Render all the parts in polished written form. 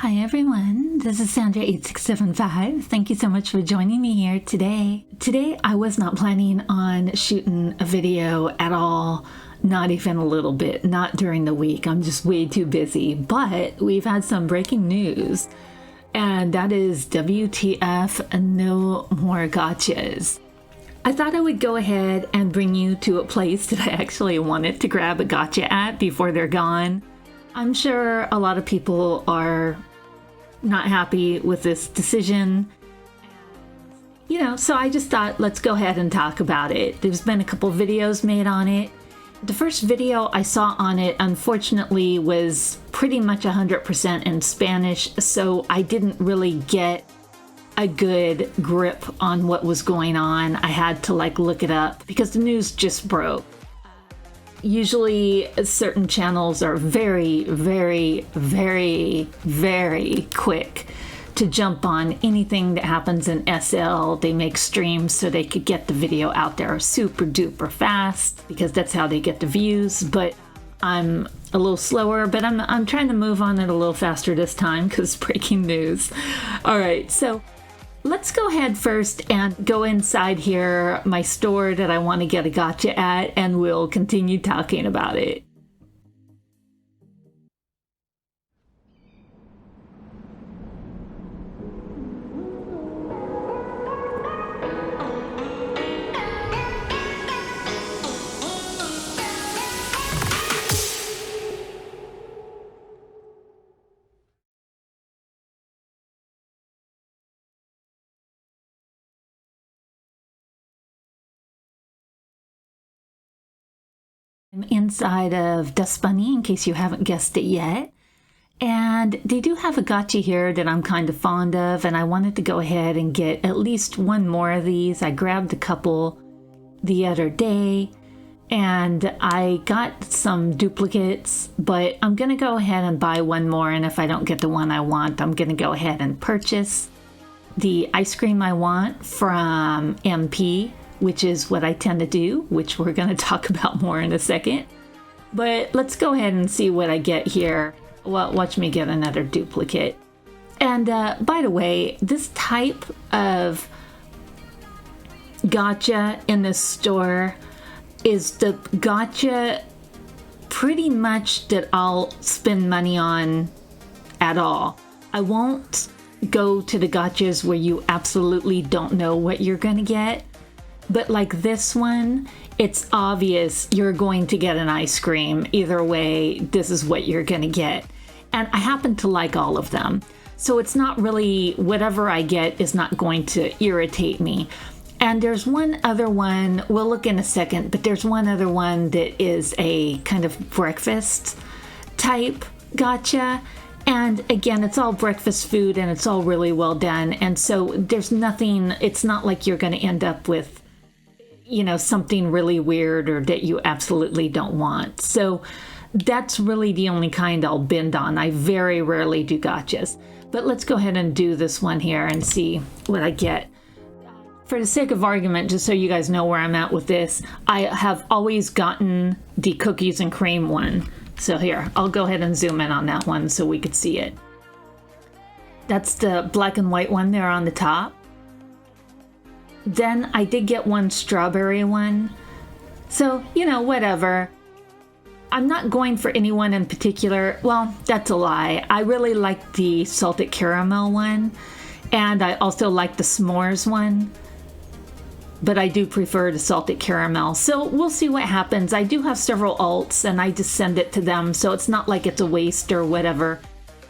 Hi everyone, this is Sandra8675. Thank you so much for joining me here today. Today I was not planning on shooting a video at all, not even a little bit, not during the week. I'm just way too busy, but we've had some breaking news, and that is WTF, no more gachas. I thought I would go ahead and bring you to a place that I actually wanted to grab a gacha at before they're gone. I'm sure a lot of people are not happy with this decision. So I just thought, let's go ahead and talk about it. There's been a couple videos made on it. The first video I saw on it, unfortunately, was pretty much 100% in Spanish, so I didn't really get a good grip on what was going on. I had to look it up because the news just broke. Usually certain channels are very, very, very, very quick to jump on anything that happens in SL. They make streams so they could get the video out there super duper fast because that's how they get the views. But I'm a little slower, but I'm trying to move on it a little faster this time because breaking news. All right, so let's go ahead first and go inside here, my store that I want to get a gacha at, and we'll continue talking about it. I'm inside of Dust Bunny, in case you haven't guessed it yet. And they do have a gacha here that I'm kind of fond of, and I wanted to go ahead and get at least one more of these. I grabbed a couple the other day, and I got some duplicates, but I'm going to go ahead and buy one more, and if I don't get the one I want, I'm going to go ahead and purchase the ice cream I want from MP, which is what I tend to do, which we're going to talk about more in a second. But let's go ahead and see what I get here. Well, watch me get another duplicate. And by the way, this type of gacha in this store is the gacha pretty much that I'll spend money on at all. I won't go to the gachas where you absolutely don't know what you're going to get. But like this one, it's obvious you're going to get an ice cream. Either way, this is what you're going to get. And I happen to like all of them. So it's not really, whatever I get is not going to irritate me. And there's one other one, we'll look in a second, but there's one other one that is a kind of breakfast type gacha. And again, it's all breakfast food and it's all really well done. And so there's nothing, it's not like you're going to end up with something really weird or that you absolutely don't want. So that's really the only kind I'll bend on. I very rarely do gachas. But let's go ahead and do this one here and see what I get. For the sake of argument, just so you guys know where I'm at with this, I have always gotten the cookies and cream one. So here, I'll go ahead and zoom in on that one so we could see it. That's the black and white one there on the top. Then I did get one strawberry one. So, whatever. I'm not going for anyone in particular. Well, that's a lie. I really like the salted caramel one. And I also like the s'mores one. But I do prefer the salted caramel. So we'll see what happens. I do have several alts and I just send it to them. So it's not like it's a waste or whatever.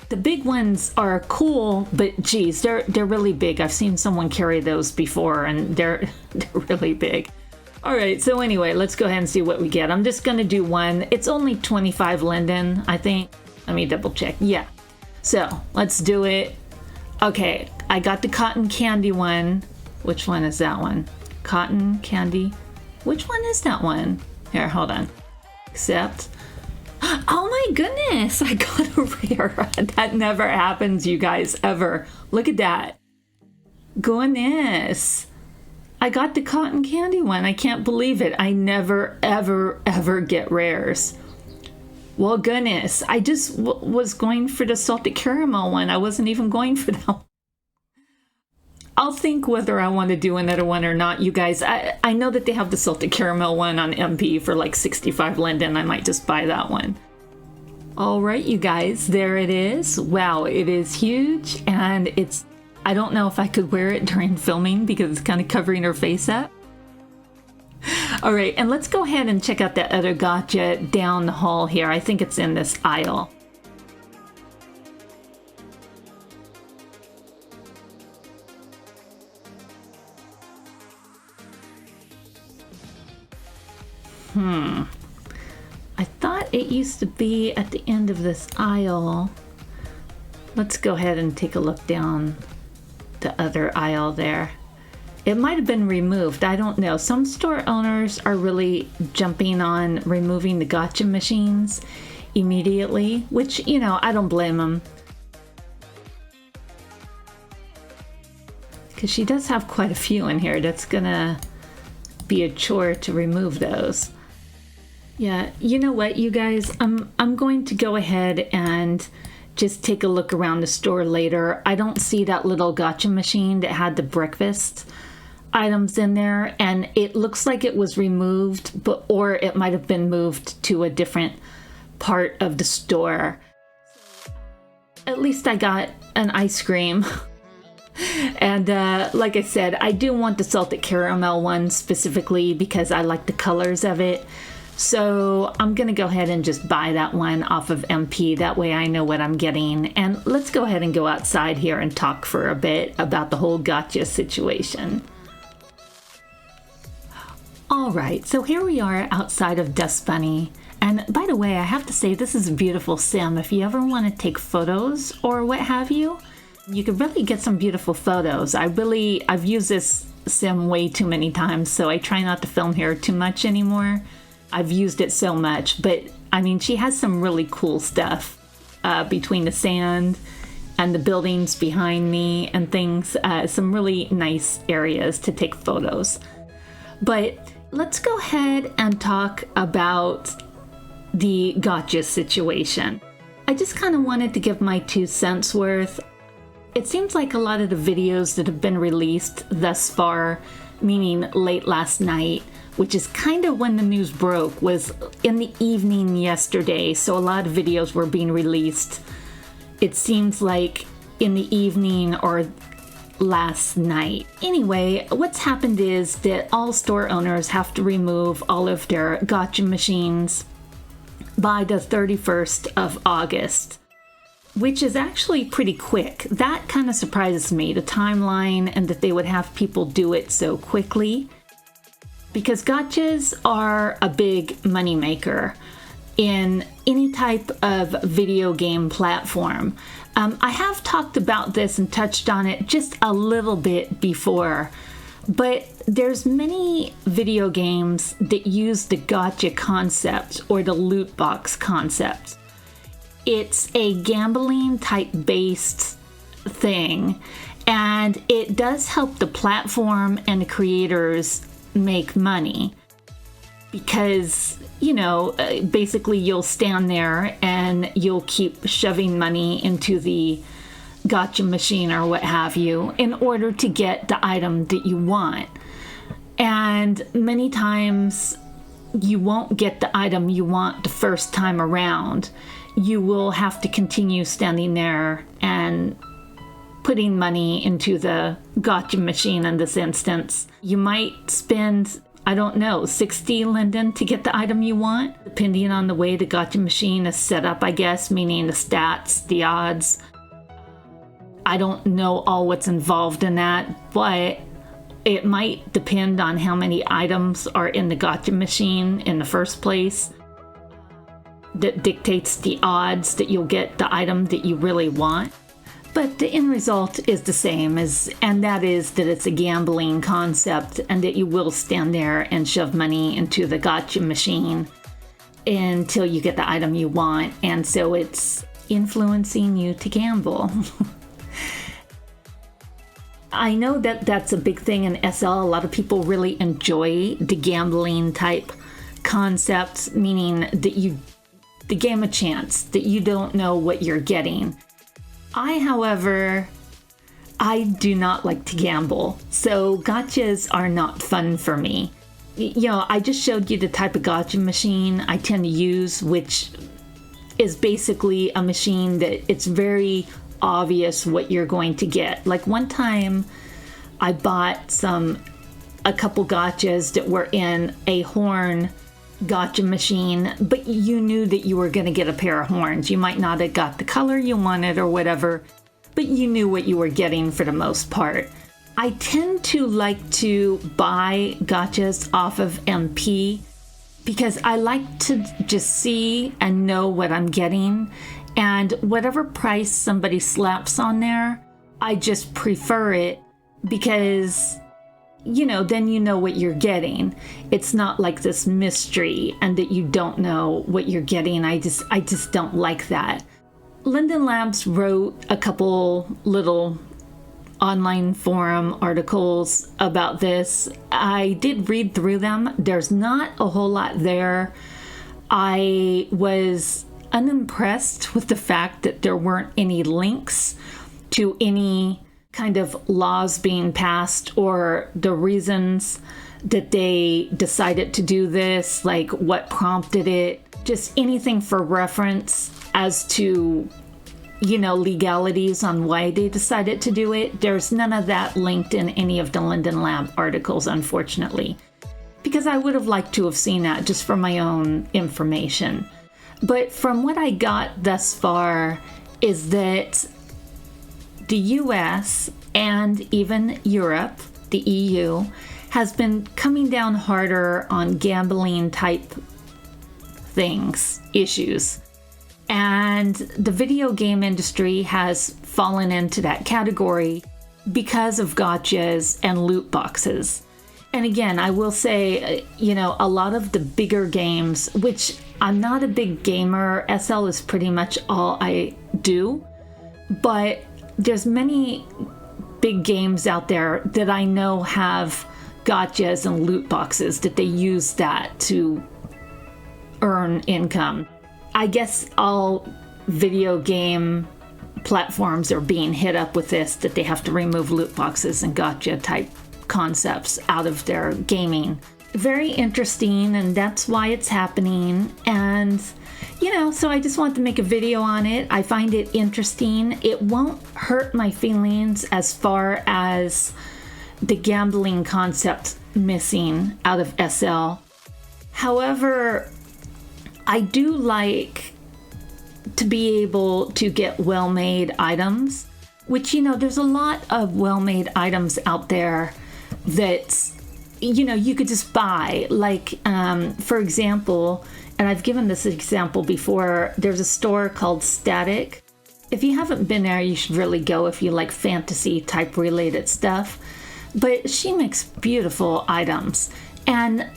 The big ones are cool, but geez, they're really big. I've seen someone carry those before, and they're really big. All right, so anyway, let's go ahead and see what we get. I'm just gonna do one. It's only 25 Linden, I think. Let me double check. Yeah. So let's do it. Okay, I got the cotton candy one. Which one is that one? Cotton candy. Which one is that one? Here, hold on. Accept. Oh my goodness, I got a rare. That never happens, you guys, ever. Look at that. Goodness. I got the cotton candy one. I can't believe it. I never, ever, ever get rares. Well, goodness, I just was going for the salted caramel one. I wasn't even going for that one. I'll think whether I want to do another one or not, you guys. I know that they have the salted caramel one on MP for like 65 Linden. I might just buy that one. All right, you guys, there it is. Wow, it is huge, and it's, I don't know if I could wear it during filming because it's kind of covering her face up. All right, and let's go ahead and check out that other gotcha down the hall here. I think it's in this aisle. I thought it used to be at the end of this aisle. Let's go ahead and take a look down the other aisle there. It might have been removed. I don't know. Some store owners are really jumping on removing the gotcha machines immediately, which, you know, I don't blame them. Because she does have quite a few in here. That's gonna be a chore to remove those. Yeah, you know what, you guys? I'm going to go ahead and just take a look around the store later. I don't see that little gotcha machine that had the breakfast items in there, and it looks like it was removed, or it might have been moved to a different part of the store. At least I got an ice cream. And like I said, I do want the salted caramel one specifically because I like the colors of it. So I'm gonna go ahead and just buy that one off of MP. That way I know what I'm getting. And let's go ahead and go outside here and talk for a bit about the whole gotcha situation. All right, so here we are outside of Dust Bunny. And by the way, I have to say this is a beautiful sim. If you ever want to take photos or what have you, you could really get some beautiful photos. I've used this sim way too many times, so I try not to film here too much anymore. I've used it so much, but I mean, she has some really cool stuff between the sand and the buildings behind me and things, some really nice areas to take photos. But let's go ahead and talk about the gotcha situation. I just kind of wanted to give my 2 cents worth. It seems like a lot of the videos that have been released thus far, meaning late last night, which is kind of when the news broke, was in the evening yesterday. So a lot of videos were being released, it seems like, in the evening or last night. Anyway, what's happened is that all store owners have to remove all of their gotcha machines by the 31st of August. Which is actually pretty quick. That kind of surprises me, the timeline, and that they would have people do it so quickly. Because gotchas are a big moneymaker in any type of video game platform. I have talked about this and touched on it just a little bit before, but there's many video games that use the gotcha concept or the loot box concept. It's a gambling type based thing, and it does help the platform and the creators make money because, you know, basically you'll stand there and you'll keep shoving money into the gotcha machine or what have you in order to get the item that you want. And many times you won't get the item you want the first time around. You will have to continue standing there and putting money into the gotcha machine in this instance. You might spend, I don't know, 60 Linden to get the item you want, depending on the way the gotcha machine is set up, I guess, meaning the stats, the odds. I don't know all what's involved in that, but it might depend on how many items are in the gotcha machine in the first place. That dictates the odds that you'll get the item that you really want. But the end result is the same, and that is that it's a gambling concept and that you will stand there and shove money into the gotcha machine until you get the item you want. And so it's influencing you to gamble. I know that that's a big thing in SL. A lot of people really enjoy the gambling type concepts, meaning that you the game of chance, that you don't know what you're getting. However, I do not like to gamble, so gachas are not fun for me. You know, I just showed you the type of gacha machine I tend to use, which is basically a machine that it's very obvious what you're going to get. Like one time I bought a couple gachas that were in a horn gacha machine, but you knew that you were going to get a pair of horns. You might not have got the color you wanted or whatever, but you knew what you were getting for the most part. I tend to like to buy gachas off of MP because I like to just see and know what I'm getting, and whatever price somebody slaps on there, I just prefer it because, you know, then you know what you're getting. It's not like this mystery and that you don't know what you're getting. I just don't like that. Linden Labs wrote a couple little online forum articles about this. I did read through them. There's not a whole lot there. I was unimpressed with the fact that there weren't any links to any kind of laws being passed or the reasons that they decided to do this, like what prompted it, just anything for reference as to, you know, legalities on why they decided to do it. There's none of that linked in any of the Linden Lab articles, unfortunately, because I would have liked to have seen that just for my own information. But from what I got thus far is that the US and even Europe, the EU, has been coming down harder on gambling type things, issues. And the video game industry has fallen into that category because of gachas and loot boxes. And again, I will say, you know, a lot of the bigger games, which I'm not a big gamer, SL is pretty much all I do, but there's many big games out there that I know have gachas and loot boxes that they use that to earn income. I guess all video game platforms are being hit up with this, that they have to remove loot boxes and gacha type concepts out of their gaming. Very interesting, and that's why it's happening. And, you know, so I just want to make a video on it. I find it interesting. It won't hurt my feelings as far as the gambling concept missing out of SL. However, I do like to be able to get well-made items, which, you know, there's a lot of well-made items out there that, you know, you could just buy. Like, for example, and I've given this example before, there's a store called Static. If you haven't been there, you should really go if you like fantasy type related stuff. But she makes beautiful items. And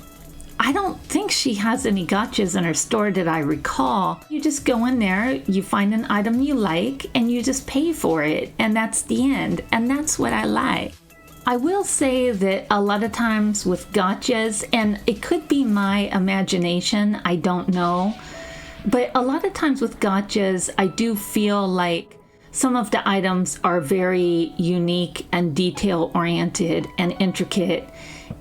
I don't think she has any gachas in her store that I recall. You just go in there, you find an item you like, and you just pay for it. And that's the end. And that's what I like. I will say that a lot of times with gachas, and it could be my imagination, I don't know, but a lot of times with gachas, I do feel like some of the items are very unique and detail-oriented and intricate,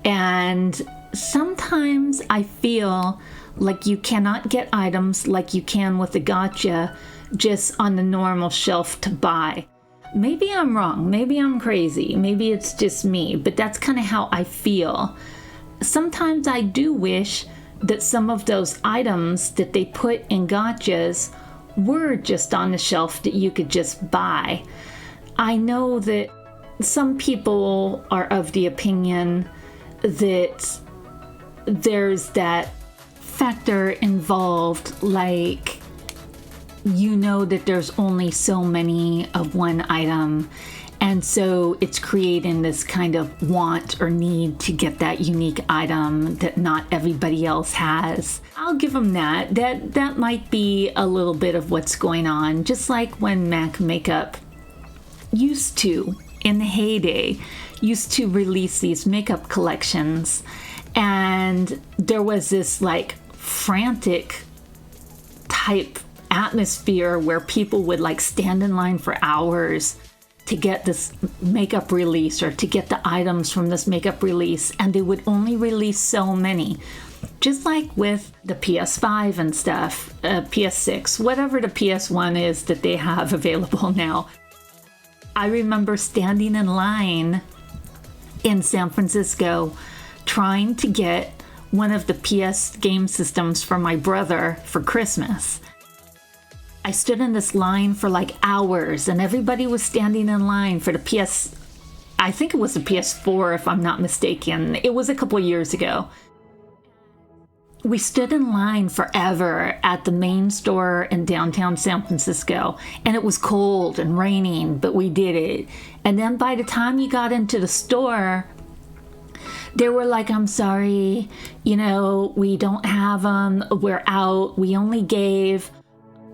and sometimes I feel like you cannot get items like you can with a gacha just on the normal shelf to buy. Maybe I'm wrong, maybe I'm crazy, maybe it's just me, but that's kind of how I feel. Sometimes I do wish that some of those items that they put in gachas were just on the shelf that you could just buy. I know that some people are of the opinion that there's that factor involved, like, you know that there's only so many of one item, and so it's creating this kind of want or need to get that unique item that not everybody else has. I'll give them that. That might be a little bit of what's going on, just like when MAC Makeup used to, in the heyday, used to release these makeup collections, and there was this like frantic type atmosphere where people would like stand in line for hours to get this makeup release or to get the items from this makeup release, and they would only release so many. Just like with the PS5 and stuff, PS6, whatever the PS1 is that they have available now. I remember standing in line in San Francisco trying to get one of the PS game systems for my brother for Christmas. I stood in this line for like hours, and everybody was standing in line for the I think it was the PS4 if I'm not mistaken. It was a couple years ago. We stood in line forever at the main store in downtown San Francisco, and it was cold and raining, but we did it. And then by the time you got into the store, they were like, I'm sorry, we don't have them, we're out. We only gave,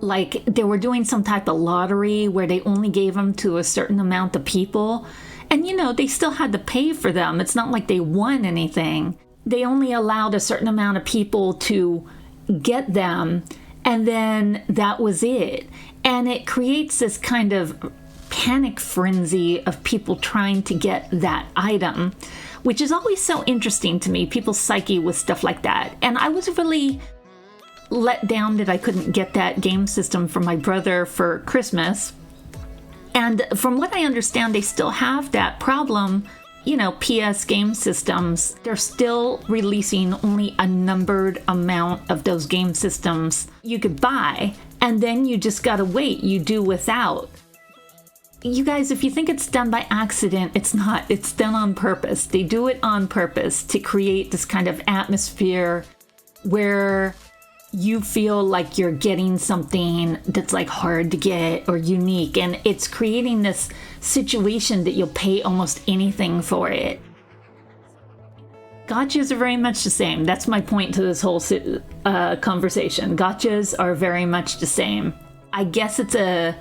like, they were doing some type of lottery where they only gave them to a certain amount of people. And, they still had to pay for them. It's not like they won anything. They only allowed a certain amount of people to get them, and then that was it. And it creates this kind of panic frenzy of people trying to get that item, which is always so interesting to me, people's psyche with stuff like that. And I was really let down that I couldn't get that game system for my brother for Christmas. And from what I understand, they still have that problem. PS game systems, they're still releasing only a numbered amount of those game systems you could buy, and then you just gotta wait. You do without. You guys, if you think it's done by accident, it's not. It's done on purpose. They do it on purpose to create this kind of atmosphere where you feel like you're getting something that's like hard to get or unique, and it's creating this situation that you'll pay almost anything for it. Gachas are very much the same. That's my point to this whole conversation. Gachas are very much the same. I guess it's a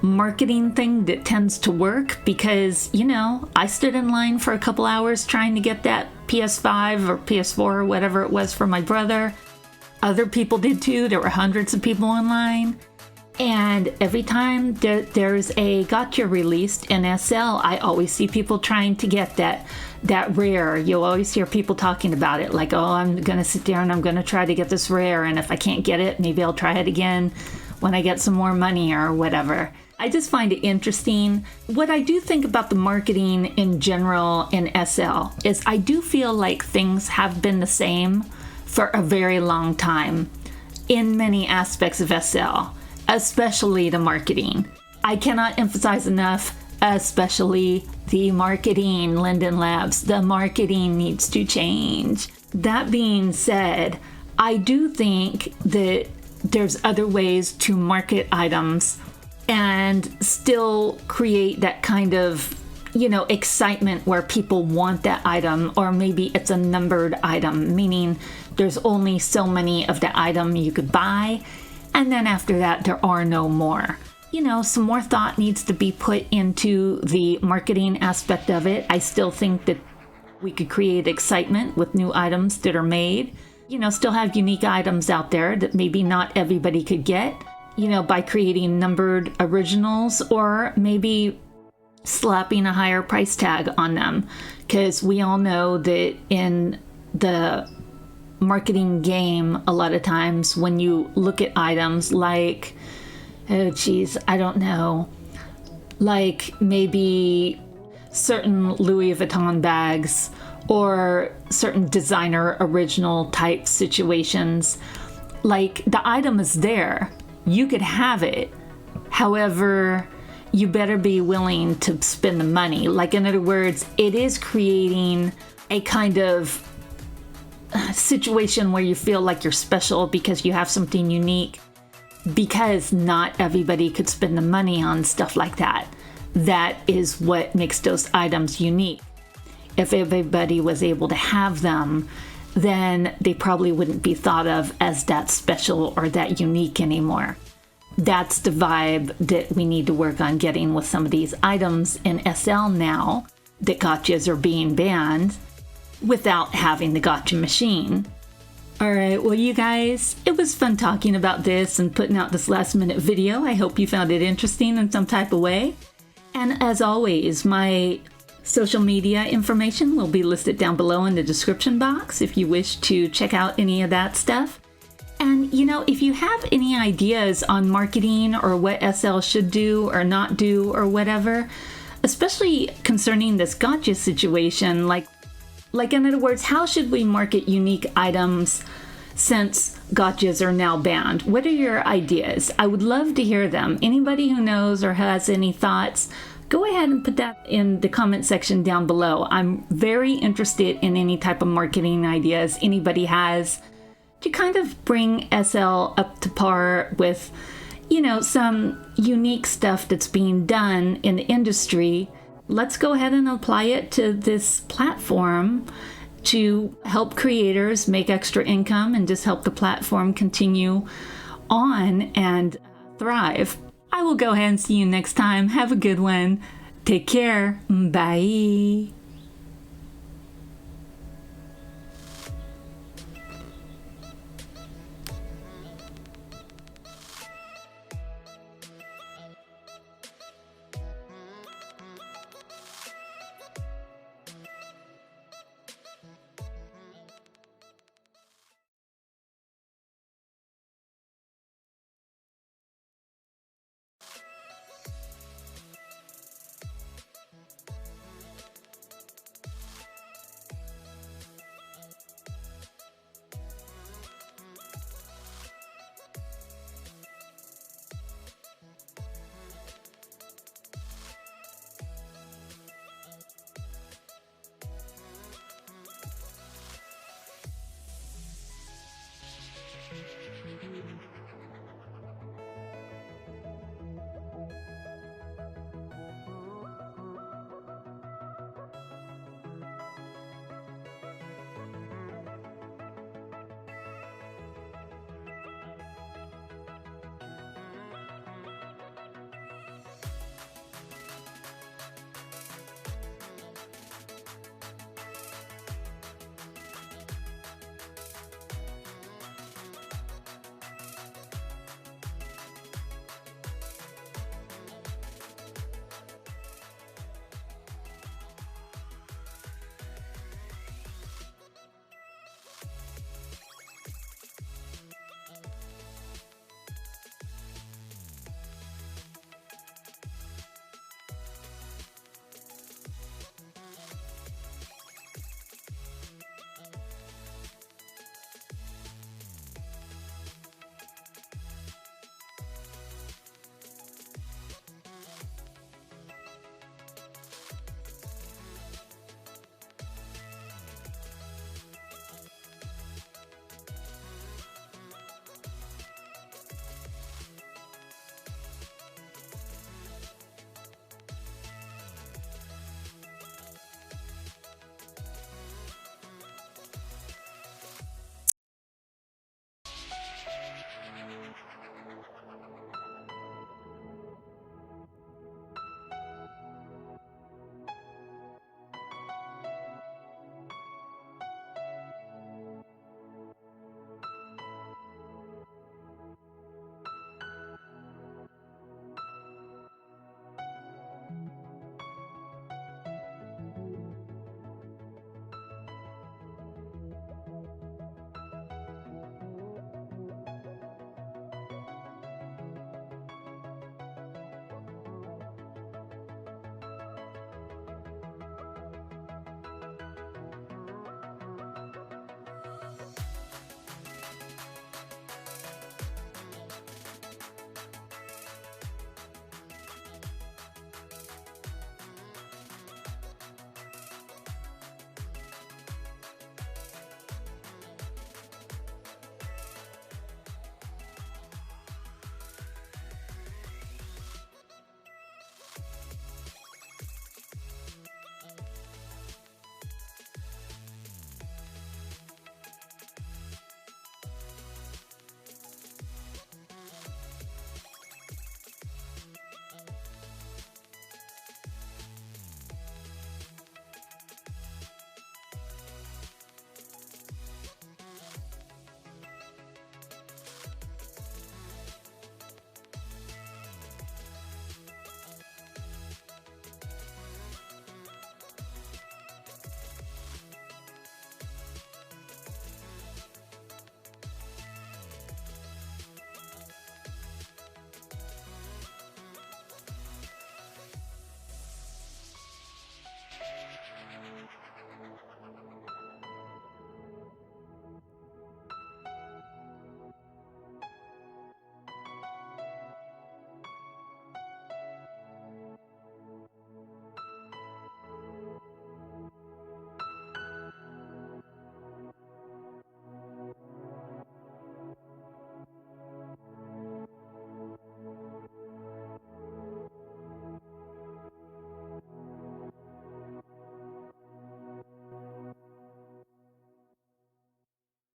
marketing thing that tends to work because, I stood in line for a couple hours trying to get that PS5 or PS4 or whatever it was for my brother. Other people did too. There were hundreds of people online. And every time there's a gacha released in SL, I always see people trying to get that rare. You'll always hear people talking about it, like, oh, I'm going to sit there and I'm going to try to get this rare. And if I can't get it, maybe I'll try it again when I get some more money or whatever. I just find it interesting. What I do think about the marketing in general in SL is I do feel like things have been the same for a very long time in many aspects of SL, especially the marketing. I cannot emphasize enough, especially the marketing, Linden Labs. The marketing needs to change. That being said, I do think that there's other ways to market items and still create that kind of excitement where people want that item, or maybe it's a numbered item, meaning there's only so many of the item you could buy, and then after that there are no more. Some more thought needs to be put into the marketing aspect of it. I still think that we could create excitement with new items that are made. Still have unique items out there that maybe not everybody could get, by creating numbered originals, or maybe slapping a higher price tag on them, because we all know that in the marketing game, a lot of times when you look at items like, I don't know, like maybe certain Louis Vuitton bags or certain designer original type situations, like the item is there, you could have it, however you better be willing to spend the money. Like, in other words, it is creating a kind of situation where you feel like you're special because you have something unique, because not everybody could spend the money on stuff like that. That is what makes those items unique. If everybody was able to have them, then they probably wouldn't be thought of as that special or that unique anymore. That's the vibe that we need to work on getting with some of these items in SL now that gachas are being banned without having the gacha machine. All right, well, you guys, it was fun talking about this and putting out this last minute video. I hope you found it interesting in some type of way. And as always, my social media information will be listed down below in the description box if you wish to check out any of that stuff. And if you have any ideas on marketing or what SL should do or not do or whatever, especially concerning this gotcha situation, like in other words, how should we market unique items since gotchas are now banned? What are your ideas? I would love to hear them. Anybody who knows or has any thoughts, go ahead and put that in the comment section down below. I'm very interested in any type of marketing ideas anybody has to kind of bring SL up to par with, some unique stuff that's being done in the industry. Let's go ahead and apply it to this platform to help creators make extra income and just help the platform continue on and thrive. I will go ahead and see you next time. Have a good one. Take care. Bye.